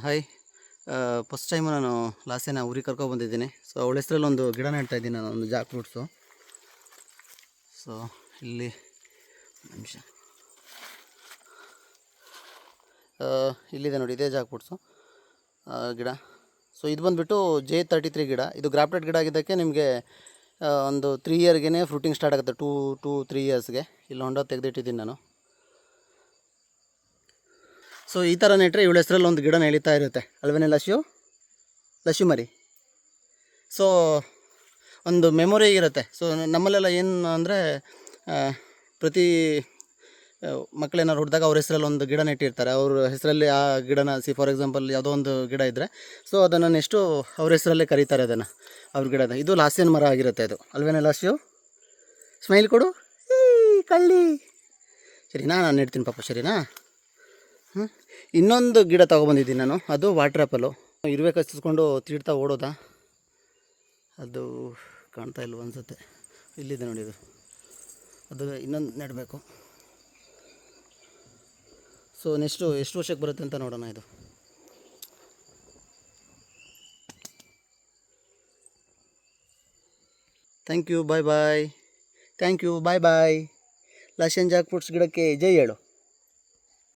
Hi. First time ನಾನು ಲಾಸ್ಯನ ಊರಿಗೆ ಕರ್ಕೊಬಂದಿದ್ದೀನಿ. So ಅವಳ ಹೆಸರಲ್ಲಿ ಒಂದು ಗಿಡ ನೆಡ್ತಾ ಇದ್ದೀನಿ ನಾನು, ಒಂದು ಜಾಕ್ ಫ್ರೂಟ್ಸು. ಸೊ ಇಲ್ಲಿ ನಿಮಿಷ ಇಲ್ಲಿದೆ ನೋಡಿ, ಇದೇ ಜಾಕ್ ಫ್ರೂಟ್ಸು ಗಿಡ. ಸೊ ಇದು ಬಂದುಬಿಟ್ಟು J33 ಗಿಡ. ಇದು ಗ್ರಾಫ್ಟೆಡ್ ಗಿಡ ಆಗಿದ್ದಕ್ಕೆ ನಿಮಗೆ ಒಂದು 3 ಇಯರ್ಗೆ ಫ್ರೂಟಿಂಗ್ ಸ್ಟಾರ್ಟ್ ಆಗುತ್ತೆ. 2-3 ಇಯರ್ಸ್ಗೆ. ಇಲ್ಲಿ ಹೊಂಡ ತೆಗೆದಿಟ್ಟಿದ್ದೀನಿ ನಾನು. ಸೊ ಈ ಥರ ನೆಟ್ಟರೆ ಇವಳ ಹೆಸರಲ್ಲಿ ಒಂದು ಗಿಡ ನೆಳೀತಾ ಇರುತ್ತೆ ಅಲ್ವೇನೆ ಲಶ್ಯು ಮರಿ. ಸೊ ಒಂದು ಮೆಮೊರಿ ಇರುತ್ತೆ. ಸೊ ನಮ್ಮಲ್ಲೆಲ್ಲ ಏನು ಅಂದರೆ, ಪ್ರತಿ ಮಕ್ಕಳೇನಾದ್ರು ಹುಟ್ಟಿದಾಗ ಅವ್ರ ಹೆಸರಲ್ಲಿ ಒಂದು ಗಿಡ ನೆಟ್ಟಿರ್ತಾರೆ. ಅವ್ರ ಹೆಸರಲ್ಲಿ ಆ ಗಿಡನ ಫಾರ್ ಎಕ್ಸಾಂಪಲ್ ಯಾವುದೋ ಒಂದು ಗಿಡ ಇದ್ದರೆ, ಸೊ ಅದನ್ನು ನೆಕ್ಸ್ಟು ಅವ್ರ ಹೆಸರಲ್ಲೇ ಕರೀತಾರೆ ಅದನ್ನು, ಅವ್ರ ಗಿಡದ. ಇದು ಲಾಸ್ಯನ ಮರ ಆಗಿರುತ್ತೆ ಅದು ಅಲ್ವೇನೆ ಲಶ್ಯು. ಸ್ಮೈಲ್ ಕೊಡು, ಈ ಕಳ್ಳಿ. ಸರಿನಾ, ನಾನು ನೆಡ್ತೀನಿ ಪಾಪ, ಸರಿನಾ. ಇನ್ನೊಂದು ಗಿಡ ತೊಗೊಬಂದಿದ್ದೀನಿ ನಾನು, ಅದು ವಾಟರ್ ಆ್ಯಪಲು. ಇರುವೆ ಕಚ್ಚಿಸ್ಕೊಂಡು ತೀಡ್ತಾ ಓಡೋದಾ, ಅದು ಕಾಣ್ತಾ ಇಲ್ವ ಅನಿಸುತ್ತೆ. ಇಲ್ಲಿದೆ ನೋಡಿ, ಅದು ಇನ್ನೊಂದು ನೆಡಬೇಕು. ಸೊ ಎಷ್ಟು ವರ್ಷಕ್ಕೆ ಬರುತ್ತೆ ಅಂತ ನೋಡೋಣ. ಇದು thank you, bye bye. Thank you, bye bye. ಲಾಸ್ಯನ್ ಜಾಕ್ ಫ್ರೂಟ್ಸ್ ಗಿಡಕ್ಕೆ ಜೈ ಹೇಳು.